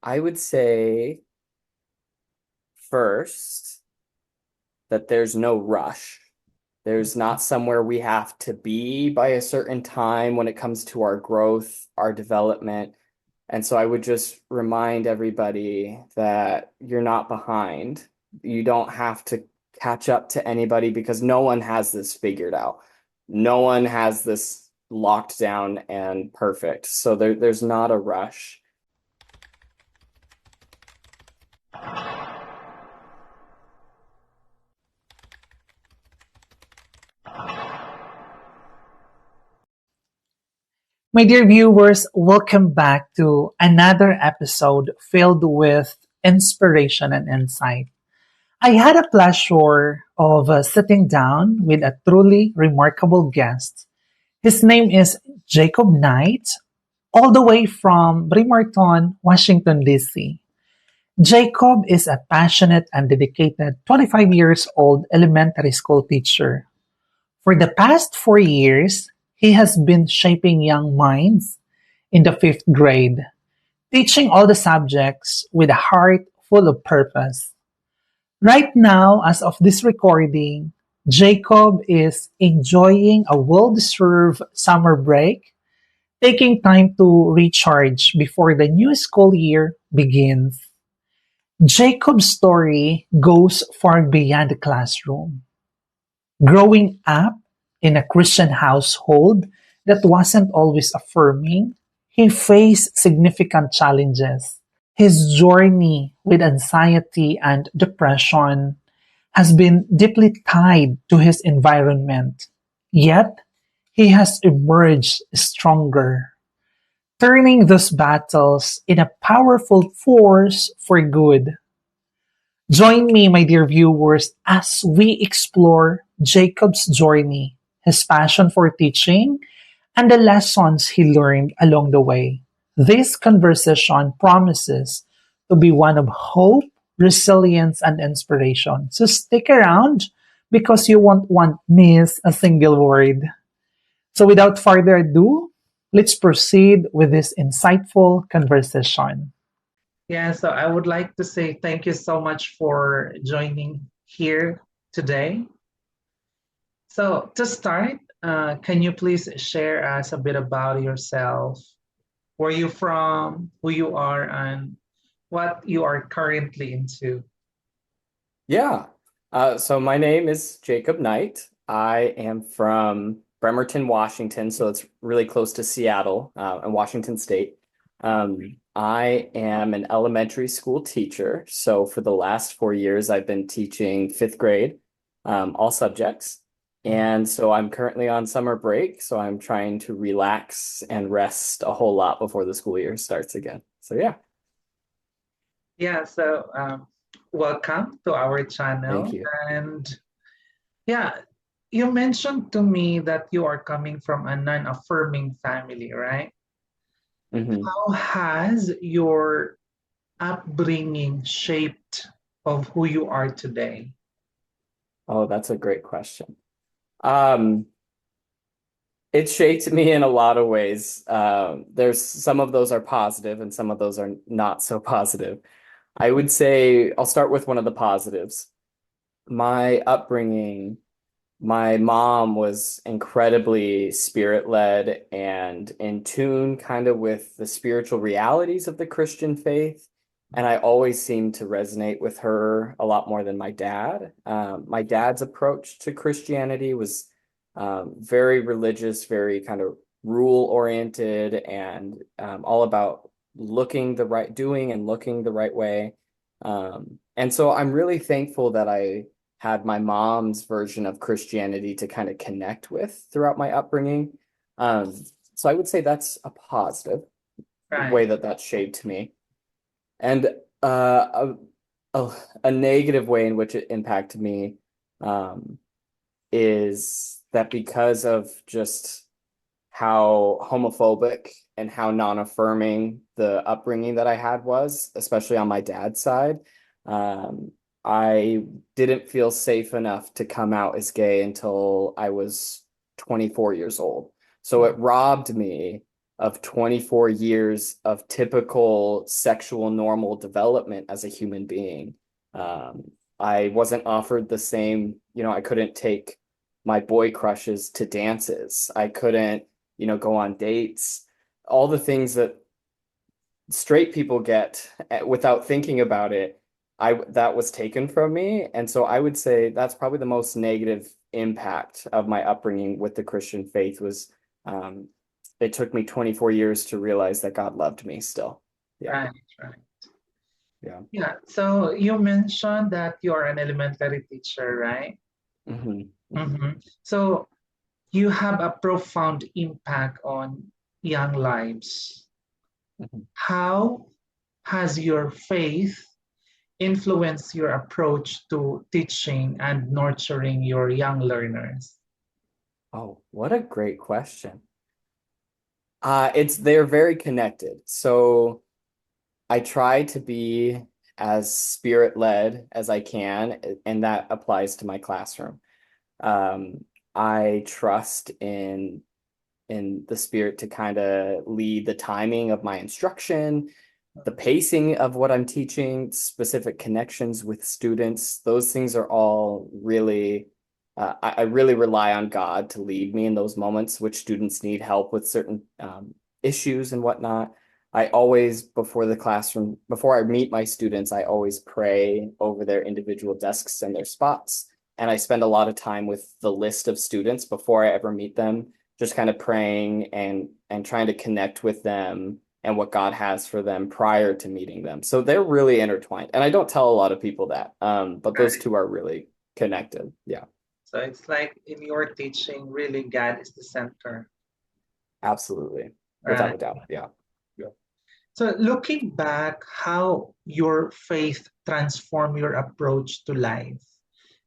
I would say first that there's no rush. There's not somewhere we have to be by a certain time when it comes to our growth, our development. And so I would just remind everybody that you're not behind. You don't have to catch up to anybody because no one has this figured out. No one has this locked down and perfect. So there's not a rush. My dear viewers, welcome back to another episode filled with inspiration and insight. I had a pleasure of sitting down with a truly remarkable guest. His name is Jacob Knight, all the way from Bremerton, Washington, D.C. Jacob is a passionate and dedicated 25 years old elementary school teacher. For the past 4 years, he has been shaping young minds in the fifth grade, teaching all the subjects with a heart full of purpose. Right now, as of this recording, Jacob is enjoying a well deserved summer break, taking time to recharge before the new school year begins. Jacob's story goes far beyond the classroom. Growing up in a Christian household that wasn't always affirming, he faced significant challenges. His journey with anxiety and depression has been deeply tied to his environment. Yet, he has emerged stronger, turning those battles in a powerful force for good. Join me, my dear viewers, as we explore Jacob's journey, his passion for teaching, and the lessons he learned along the way. This conversation promises to be one of hope, resilience, and inspiration. So stick around because you won't want miss a single word. So without further ado, let's proceed with this insightful conversation. Yeah, so I would like to say thank you so much for joining here today. So to start, can you please share us a bit about yourself, where you from, who you are, and what you are currently into? Yeah. So my name is Jacob Knight. I am from Bremerton, Washington, so it's really close to Seattle, in Washington State. I am an elementary school teacher. So for the last 4 years, I've been teaching fifth grade, all subjects. And so I'm currently on summer break. So I'm trying to relax and rest a whole lot before the school year starts again. So yeah, Yeah, so welcome to our thank channel. you. And yeah, you mentioned to me that you are coming from a non-affirming family, right? Mhm. How has your upbringing shaped of who you are today? Oh, that's a great question. Um, it shaped me in a lot of ways. There's some of those are positive and some of those are not so positive. I would say I'll start with one of the positives. My upbringing, my mom was incredibly spirit-led and in tune kind of with the spiritual realities of the Christian faith. And I always seemed to resonate with her a lot more than my dad. My dad's approach to Christianity was very religious, very kind of rule oriented, and all about doing and looking the right way. And so I'm really thankful that I had my mom's version of Christianity to kind of connect with throughout my upbringing. Um, so I would say that's a positive way Right. that shaped me. And a, a negative way in which it impacted me um, is that because of just how homophobic and how non-affirming the upbringing that I had was, especially on my dad's side, um, I didn't feel safe enough to come out as gay until I was 24 years old. So it robbed me of 24 years of typical sexual normal development as a human being. I wasn't offered the same, I couldn't take my boy crushes to dances. I couldn't, go on dates. All the things that straight people get without thinking about it, I that was taken from me. And so I would say that's probably the most negative impact of my upbringing with the Christian faith was it took me 24 years to realize that God loved me still. Yeah. Right, right. Yeah. Yeah. So you mentioned that you are an elementary teacher, right? Hmm. Hmm. So you have a profound impact on young lives. Hmm. How has your faith influenced your approach to teaching and nurturing your young learners? Oh, what a great question. They're very connected. So I try to be as spirit-led as I can, and that applies to my classroom. I trust in the spirit to kind of lead the timing of my instruction, the pacing of what I'm teaching, specific connections with students. Those things are all really, I really rely on God to lead me in those moments, which students need help with certain issues and whatnot. I always, before the classroom, before I meet my students, I always pray over their individual desks and their spots. And I spend a lot of time with the list of students before I ever meet them, just kind of praying and trying to connect with them and what God has for them prior to meeting them. So they're really intertwined. And I don't tell a lot of people that, but those Right. two are really connected. Yeah, So it's like in your teaching, really God is the center, absolutely. Without right? a doubt. Yeah. Yeah. So looking back, how your faith transformed your approach to life,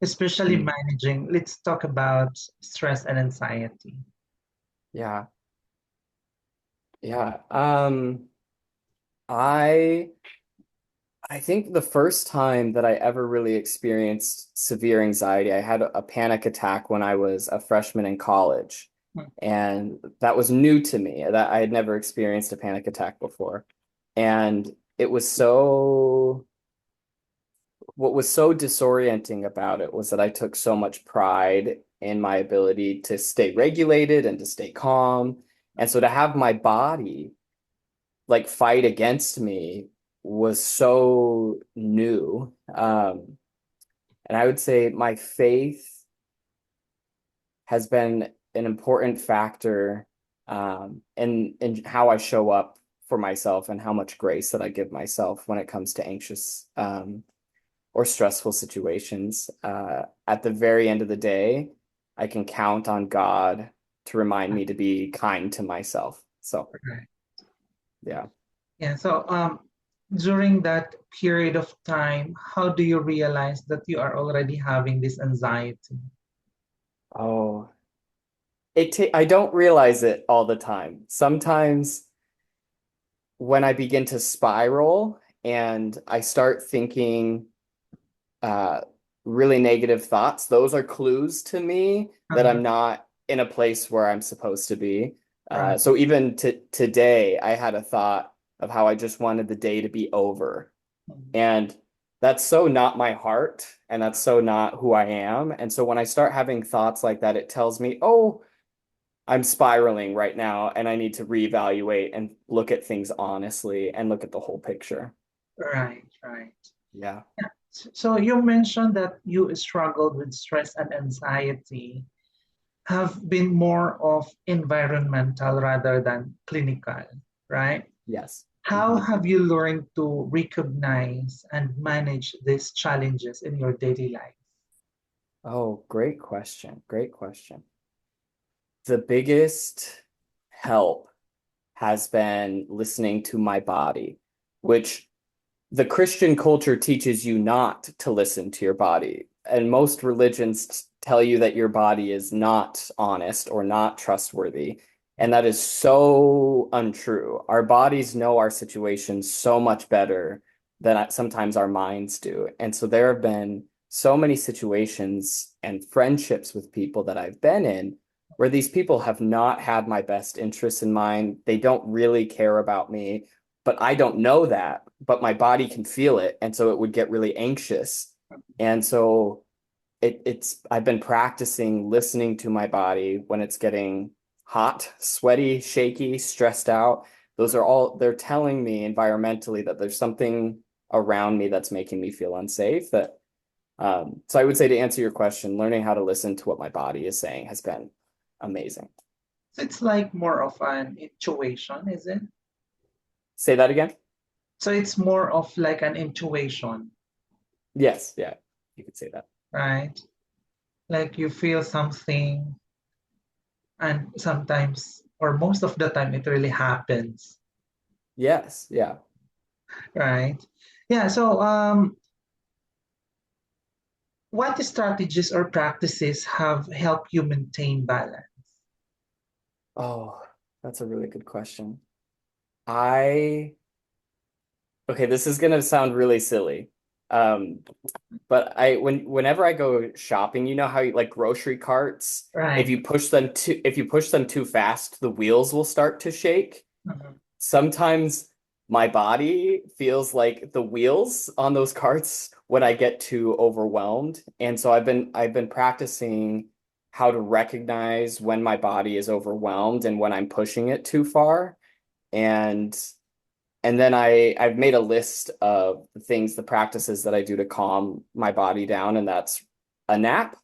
especially Mm. managing, let's talk about stress and anxiety. Yeah. Yeah. I I think the first time that I ever really experienced severe anxiety, I had a panic attack when I was a freshman in college. Hmm. And that was new to me, that I had never experienced a panic attack before. And it was what was so disorienting about it was that I took so much pride in my ability to stay regulated and to stay calm. And so to have my body like fight against me was so new. And I would say my faith has been an important factor in how I show up for myself and how much grace that I give myself when it comes to anxious or stressful situations. At the very end of the day, I can count on God to remind me to be kind to myself. So, Right. yeah. Yeah. So during that period of time, how do you realize that you are already having this anxiety? Oh, I don't realize it all the time. Sometimes when I begin to spiral and I start thinking uh, really negative thoughts, those are clues to me that Uh-huh. I'm not in a place where I'm supposed to be. Right. So even today, I had a thought of how I just wanted the day to be over. And that's so not my heart, and that's so not who I am. And so when I start having thoughts like that, it tells me, oh, I'm spiraling right now, and I need to reevaluate and look at things honestly and look at the whole picture. Right. Right. Yeah. Yeah. So you mentioned that you struggled with stress and anxiety have been more of environmental rather than clinical, right? Yes. How Hmm. have you learned to recognize and manage these challenges in your daily life? Oh, great question. Great question. The biggest help has been listening to my body, which the Christian culture teaches you not to listen to your body. And most religions tell you that your body is not honest or not trustworthy. And that is so untrue. Our bodies know our situations so much better than sometimes our minds do. And so there have been so many situations and friendships with people that I've been in where these people have not had my best interests in mind. They don't really care about me, but I don't know that, but my body can feel it. And so it would get really anxious. And so it's I've been practicing listening to my body when it's getting hot, sweaty, shaky, stressed out. Those are all they're telling me environmentally that there's something around me that's making me feel unsafe. So I would say, to answer your question, learning how to listen to what my body is saying has been amazing. So it's like more of an intuition, is it? Say that again? So it's more of like an intuition, Yes, yeah, you could say that. right? Like you feel something, and sometimes, or most of the time, it really happens, Yes, yeah. right? Yeah. So, what strategies or practices have helped you maintain balance? Oh, that's a really good question. I Okay, this is gonna sound really silly. Um, but whenever I go shopping, you know how like grocery carts, Right. if you push them too fast, the wheels will start to shake. Mhm. Sometimes my body feels like the wheels on those carts when I get too overwhelmed. And so I've been practicing how to recognize when my body is overwhelmed and when I'm pushing it too far. And and then I've made a list of the things, the practices that I do to calm my body down, and that's a nap,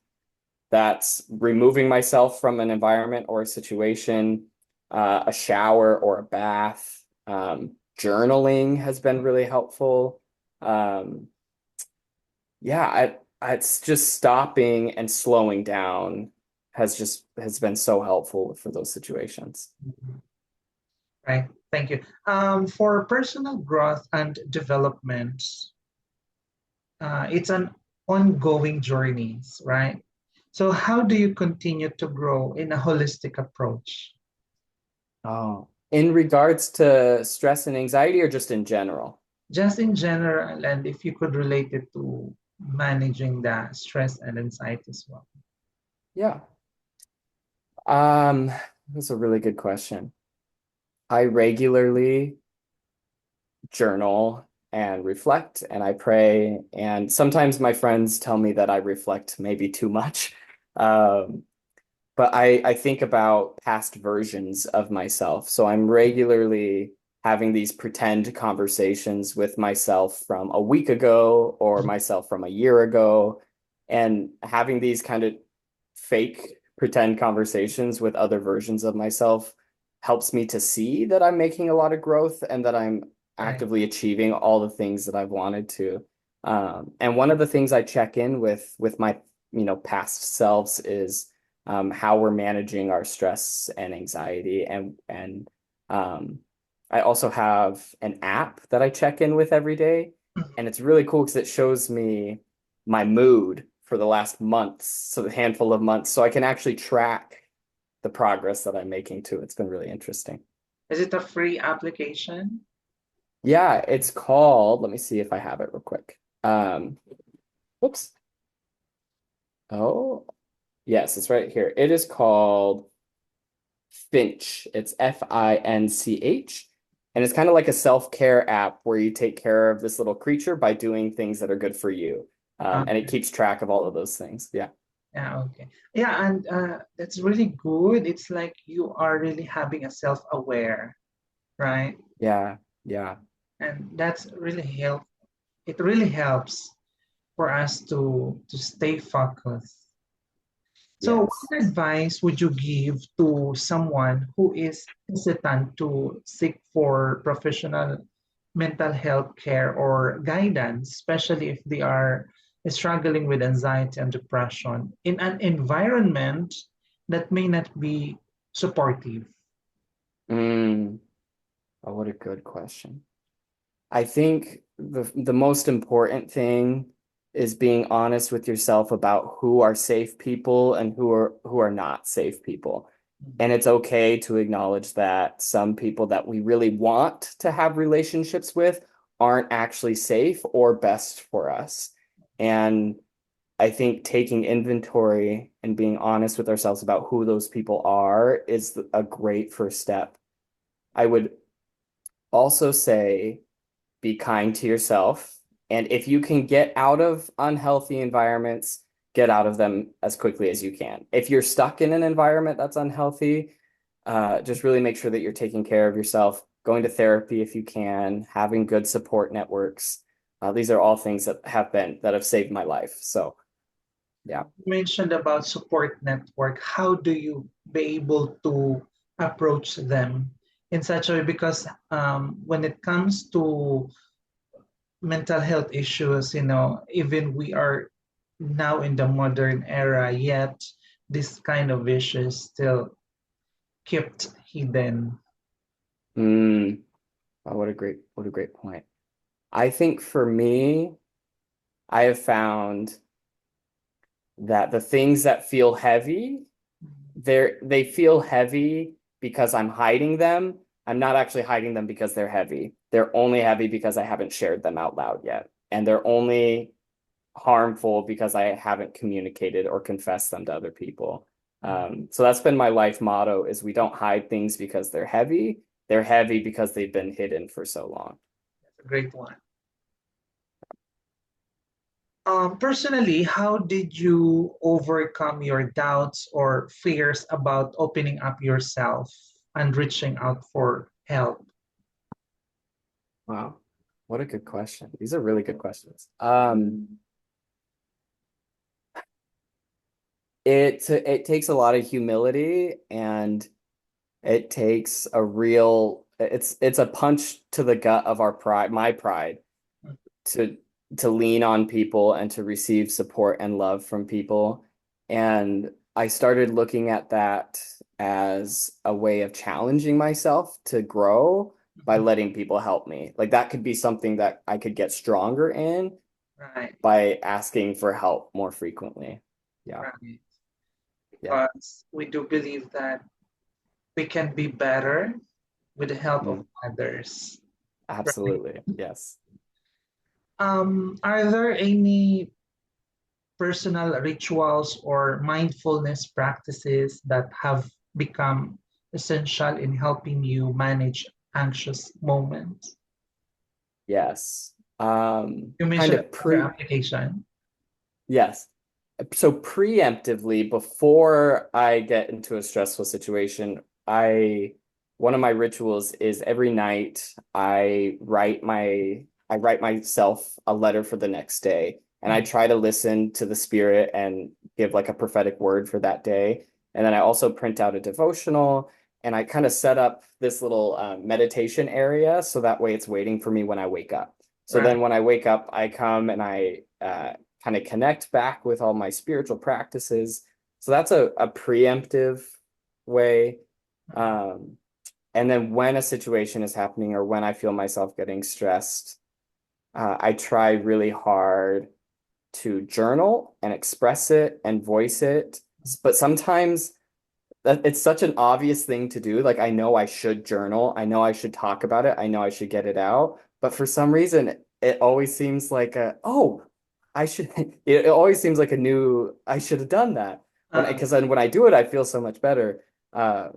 that's removing myself from an environment or a situation, a shower or a bath. Journaling has been really helpful. Um, yeah, it's just stopping and slowing down has been so helpful for those situations. Right. Thank you. For personal growth and development, it's an ongoing journey, right? So, how do you continue to grow in a holistic approach? Oh, in regards to stress and anxiety, or just in general? Just in general, and if you could relate it to managing the stress and anxiety as well. Yeah. Um, that's a really good question. I regularly journal and reflect and I pray. And sometimes my friends tell me that I reflect maybe too much. Um, but I think about past versions of myself. So I'm regularly having these pretend conversations with myself from a week ago or myself from a year ago, and having these kind of fake pretend conversations with other versions of myself helps me to see that I'm making a lot of growth and that I'm Right. actively achieving all the things that I've wanted to. And one of the things I check in with my past selves is how we're managing our stress and anxiety. And I also have an app that I check in with every day, and it's really cool because it shows me my mood for the last months, so a handful of months, so I can actually track the progress that I'm making too. It's been really interesting. Is it a free application? Yeah, it's called, let me see if I have it real quick. Whoops. Oh, yes, it's right here. It is called Finch. It's Finch. And it's kind of like a self-care app where you take care of this little creature by doing things that are good for you. And it Okay. keeps track of all of those things. Yeah. Yeah, okay. Yeah, and that's really good. It's like you are really having a self-aware, right? Yeah. Yeah. And that's really help. It really helps for us to stay focused. So, Yes. what advice would you give to someone who is hesitant to seek for professional mental health care or guidance, especially if they are struggling with anxiety and depression in an environment that may not be supportive? Mm. Oh, what a good question. I think the most important thing is being honest with yourself about who are safe people and who are not safe people. And it's okay to acknowledge that some people that we really want to have relationships with aren't actually safe or best for us. And I think taking inventory and being honest with ourselves about who those people are is a great first step. I would also say be kind to yourself. And if you can get out of unhealthy environments, get out of them as quickly as you can. If you're stuck in an environment that's unhealthy, just really make sure that you're taking care of yourself, going to therapy if you can, having good support networks. These are all things that have saved my life. So yeah. You mentioned about support network. How do you be able to approach them in such a way? Because when it comes to mental health issues, even we are now in the modern era, yet this kind of issues still kept hidden. Mm, oh, what a great point. I think for me, I have found that the things that feel heavy, they feel heavy because I'm hiding them. I'm not actually hiding them because they're heavy. They're only heavy because I haven't shared them out loud yet. And they're only harmful because I haven't communicated or confessed them to other people. So that's been my life motto is we don't hide things because they're heavy. They're heavy because they've been hidden for so long. That's a great one. Personally, how did you overcome your doubts or fears about opening up yourself and reaching out for help? Wow. What a good question. These are really good questions. It takes a lot of humility and it takes a real it's a punch to the gut of our pride, my pride, to lean on people and to receive support and love from people. And I started looking at that as a way of challenging myself to grow by letting people help me. Like that could be something that I could get stronger in Right, by asking for help more frequently. Yeah. right. Yeah. Because we do believe that we can be better with the help of Mm, others. Right. absolutely. Yes. Are there any personal rituals or mindfulness practices that have become essential in helping you manage anxious moments? Yes. You Kind mentioned of your pre application. Yes. So preemptively, before I get into a stressful situation, I one of my rituals is every night I write myself a letter for the next day. And I try to listen to the spirit and give like a prophetic word for that day. And then I also print out a devotional and I kind of set up this little meditation area so that way it's waiting for me when I wake up. So Right. then when I wake up, I come and I kind of connect back with all my spiritual practices. So that's a preemptive way. Um, and then when a situation is happening or when I feel myself getting stressed, I try really hard to journal and express it and voice it. But sometimes it's such an obvious thing to do. Like I know I should journal. I know I should talk about it. I know I should get it out. But for some reason, it always seems like I should, it always seems like a new, I should have done that. Uh, Because then when I do it, I feel so much better. Uh,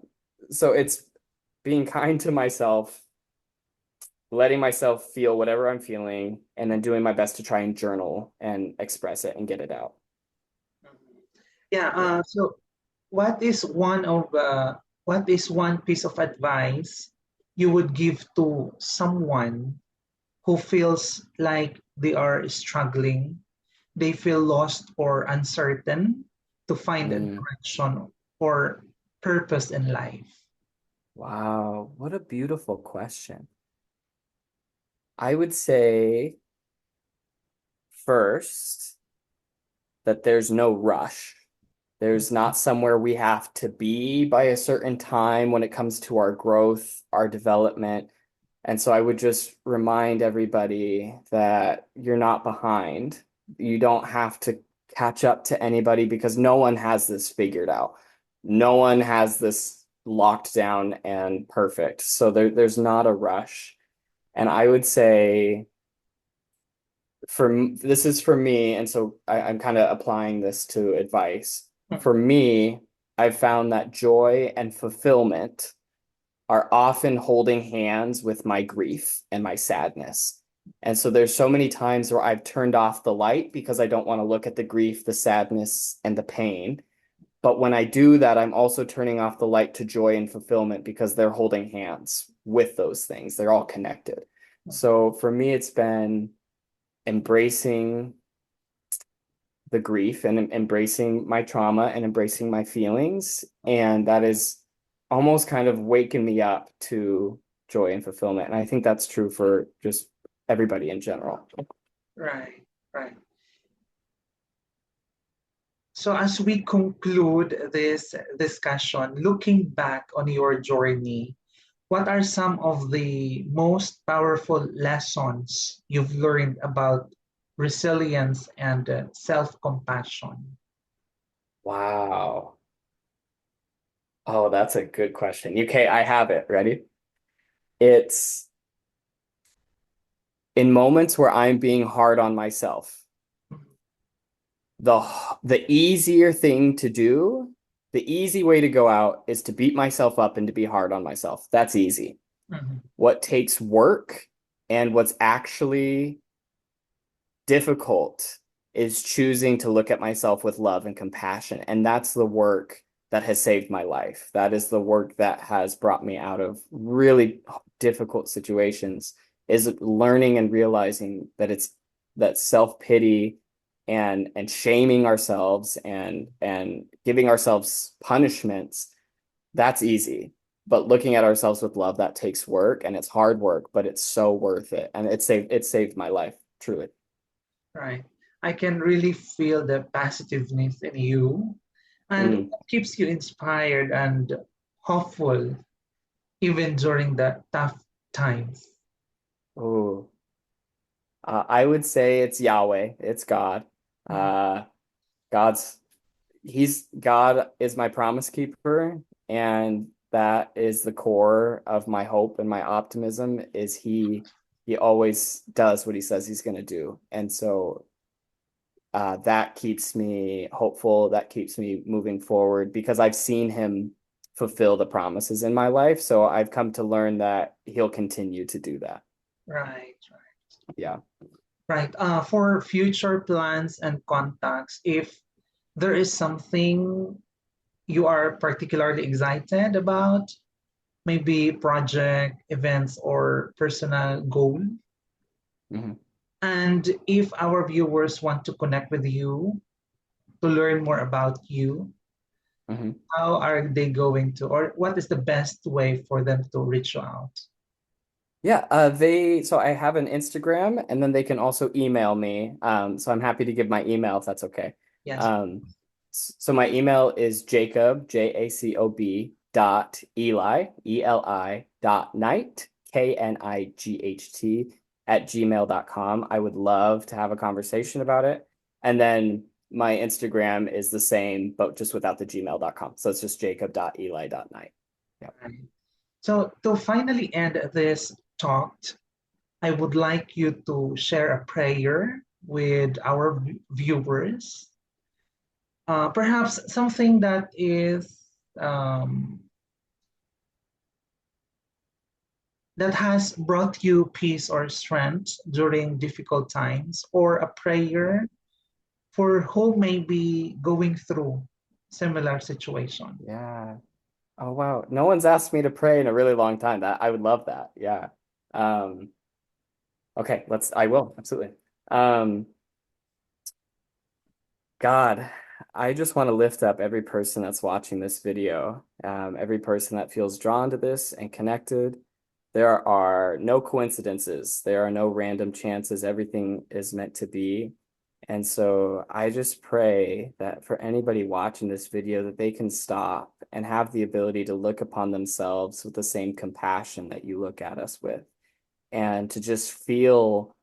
so it's being kind to myself, letting myself feel whatever I'm feeling, and then doing my best to try and journal and express it and get it out. yeah. Yeah. So, what is one piece of advice you would give to someone who feels like they are struggling, they feel lost or uncertain to find a Mm. direction or purpose in life? Wow, what a beautiful question. I would say first that there's no rush. There's not somewhere we have to be by a certain time when it comes to our growth, our development. And so I would just remind everybody that you're not behind. You don't have to catch up to anybody because no one has this figured out. No one has this locked down and perfect. So there's not a rush. And I would say this is for me, and so I'm kind of applying this to advice. Mm. For me, I've found that joy and fulfillment are often holding hands with my grief and my sadness. And so there's so many times where I've turned off the light because I don't want to look at the grief, the sadness, and the pain. But when I do that, I'm also turning off the light to joy and fulfillment because they're holding hands with those things. They're all connected. So for me, it's been embracing the grief and embracing my trauma and embracing my feelings. And that is almost kind of waking me up to joy and fulfillment. And I think that's true for just everybody in general. Right, right. So as we conclude this discussion, looking back on your journey, what are some of the most powerful lessons you've learned about resilience and self-compassion? Wow. Oh, that's a good question. Okay, I have it. Ready? It's in moments where I'm being hard on myself. The the easier thing to do, the easy way to go out is to beat myself up and to be hard on myself. That's easy. Mhm. What takes work and what's actually difficult is choosing to look at myself with love and compassion. And that's the work that has saved my life. That is the work that has brought me out of really difficult situations, is learning and realizing that it's that self-pity and shaming ourselves and giving ourselves punishments, that's easy. But looking at ourselves with love, that takes work and it's hard work, but it's so worth it. And it saved my life, truly. Right. I can really feel the positiveness in you and Mm. what keeps you inspired and hopeful even during the tough times. Oh, I would say it's Yahweh. It's God. Mhm. Uh, God's God is my promise keeper, and that is the core of my hope and my optimism. Is he always does what he says he's going to do, and so that keeps me hopeful. That keeps me moving forward because I've seen him fulfill the promises in my life. So I've come to learn that he'll continue to do that. Right, Yeah. right. For future plans and contacts, if there is something you are particularly excited about, maybe project, events, or personal goal, Mhm. and if our viewers want to connect with you to learn more about you, Mhm. how are they going to, or what is the best way for them to reach you out? Yeah, so I have an Instagram and then they can also email me. So I'm happy to give my email if that's okay. Yes. So my email is Jacob, dot Eli, Knight, @gmail.com. I would love to have a conversation about it. And then my Instagram is the same, but just without the gmail.com. So it's just jacob.eli.knight. Yeah. Right. So to finally end this talk, I would like you to share a prayer with our viewers. Perhaps something that is that has brought you peace or strength during difficult times, or a prayer for who may be going through similar situation. Yeah. Oh wow. No one's asked me to pray in a really long time. That I would love that. Yeah. Um, okay, I will, absolutely. Um, God, I just want to lift up every person that's watching this video, every person that feels drawn to this and connected. There are no coincidences. There are no random chances. Everything is meant to be. And so I just pray that for anybody watching this video, that they can stop and have the ability to look upon themselves with the same compassion that you look at us with, and to just feel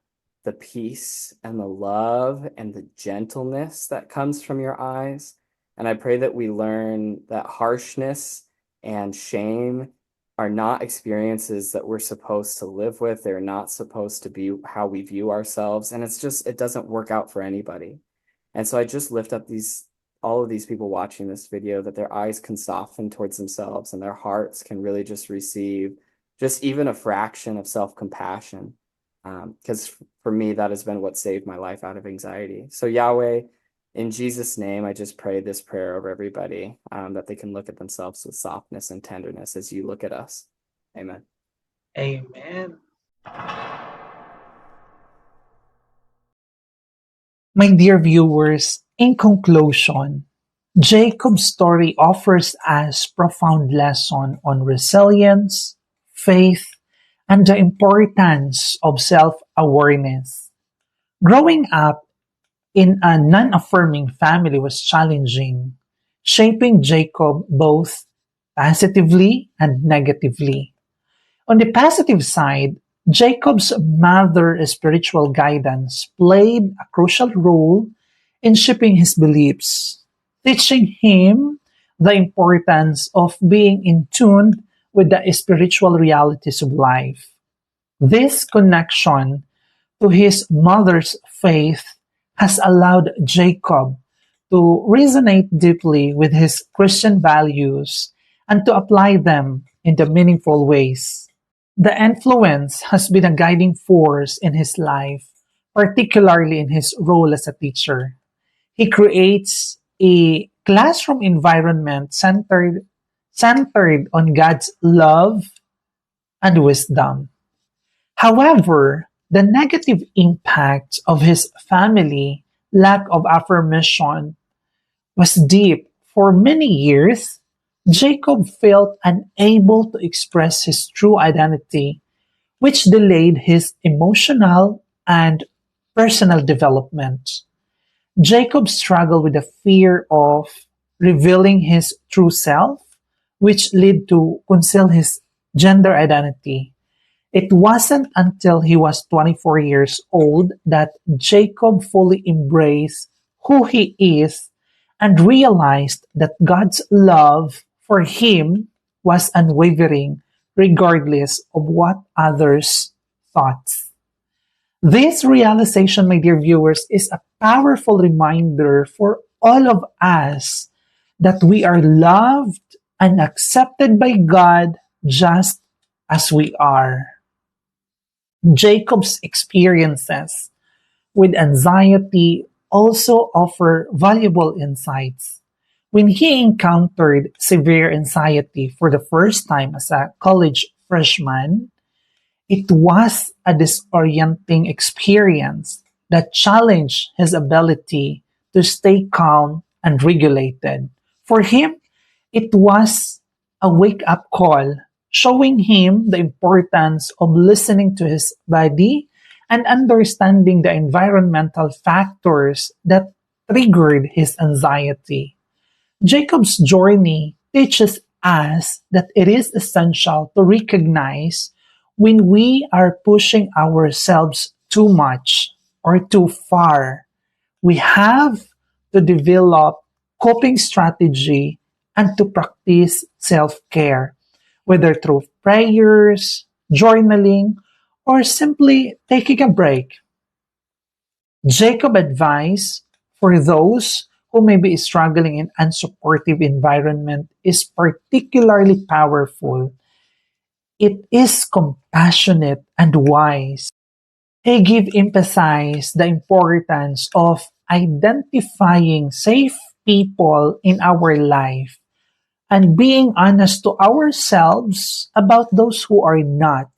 the peace and the love and the gentleness that comes from your eyes. And I pray that we learn that harshness and shame are not experiences that we're supposed to live with. They're not supposed to be how we view ourselves. And it doesn't work out for anybody. And so I just lift up all of these people watching this video, that their eyes can soften towards themselves and their hearts can really just receive just even a fraction of self-compassion. Because for me, that has been what saved my life out of anxiety. So Yahweh, in Jesus' name, I just pray this prayer over everybody, that they can look at themselves with softness and tenderness as you look at us. Amen. Amen. My dear viewers, in conclusion, Jacob's story offers us profound lesson on resilience, faith, and the importance of self-awareness. Growing up in a non-affirming family was challenging, shaping Jacob both positively and negatively. On the positive side, Jacob's mother's spiritual guidance played a crucial role in shaping his beliefs, teaching him the importance of being in tune with the spiritual realities of life. This connection to his mother's faith has allowed Jacob to resonate deeply with his Christian values and to apply them in the meaningful ways. The influence has been a guiding force in his life, particularly in his role as a teacher. He creates a classroom environment centered on God's love and wisdom. However, the negative impact of his family lack of affirmation was deep. For many years, Jacob felt unable to express his true identity, which delayed his emotional and personal development. Jacob struggled with the fear of revealing his true self, which led to conceal his gender identity. It wasn't until he was 24 years old that Jacob fully embraced who he is and realized that God's love for him was unwavering, regardless of what others thought. This realization, my dear viewers, is a powerful reminder for all of us that we are loved and accepted by God just as we are. Jacob's experiences with anxiety also offer valuable insights. When he encountered severe anxiety for the first time as a college freshman, it was a disorienting experience that challenged his ability to stay calm and regulated. For him, it was a wake up call, showing him the importance of listening to his body and understanding the environmental factors that triggered his anxiety. Jacob's journey teaches us that it is essential to recognize when we are pushing ourselves too much or too far. We have to develop coping strategy and to practice self-care, whether through prayers, journaling, or simply taking a break. Jacob advice for those who may be struggling in unsupportive environment is particularly powerful. It is compassionate and wise. He give emphasize the importance of identifying safe people in our life and being honest to ourselves about those who are not.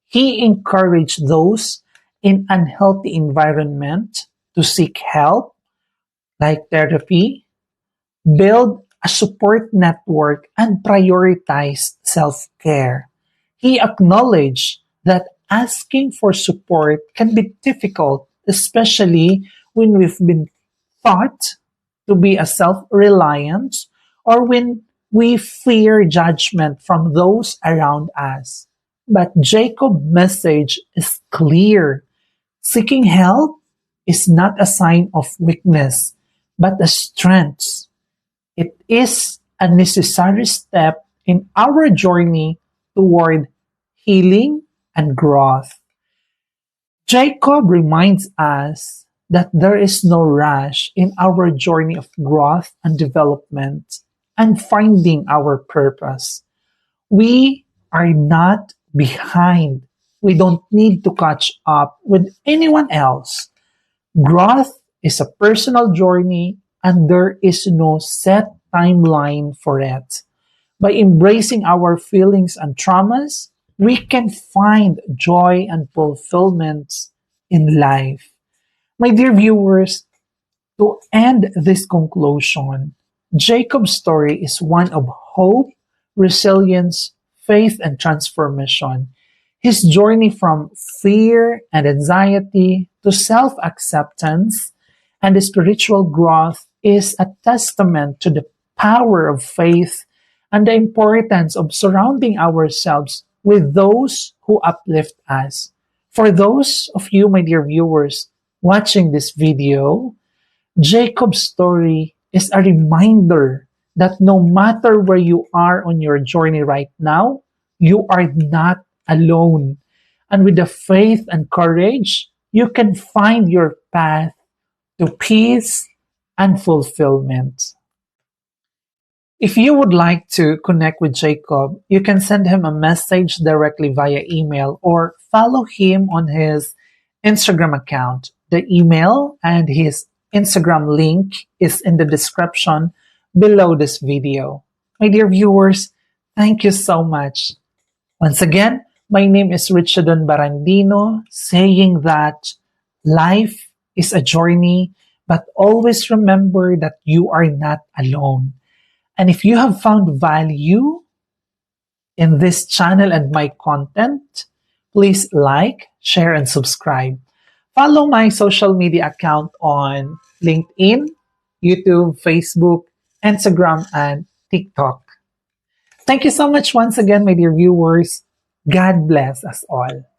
He encouraged those in unhealthy environment to seek help like therapy, build a support network, and prioritize self-care. He acknowledged that asking for support can be difficult, especially when we've been taught to be a self-reliant or when we fear judgment from those around us. But Jacob's message is clear. Seeking help is not a sign of weakness, but a strength. It is a necessary step in our journey toward healing and growth. Jacob reminds us that there is no rush in our journey of growth and development and finding our purpose. We are not behind. We don't need to catch up with anyone else. Growth is a personal journey and there is no set timeline for it. By embracing our feelings and traumas, we can find joy and fulfillment in life. My dear viewers, to end this conclusion, Jacob's story is one of hope, resilience, faith, and transformation. His journey from fear and anxiety to self acceptance and spiritual growth is a testament to the power of faith and the importance of surrounding ourselves with those who uplift us. For those of you, my dear viewers, watching this video, Jacob's story is a reminder that no matter where you are on your journey right now, you are not alone. And with the faith and courage, you can find your path to peace and fulfillment. If you would like to connect with Jacob, you can send him a message directly via email or follow him on his Instagram account. The email and his Instagram link is in the description below this video. My dear viewers, thank you so much. Once again, my name is Richiedon Barandino, saying that life is a journey, but always remember that you are not alone. And if you have found value in this channel and my content, please like, share, and subscribe. Follow my social media account on LinkedIn, YouTube, Facebook, Instagram, and TikTok. Thank you so much once again, my dear viewers. God bless us all.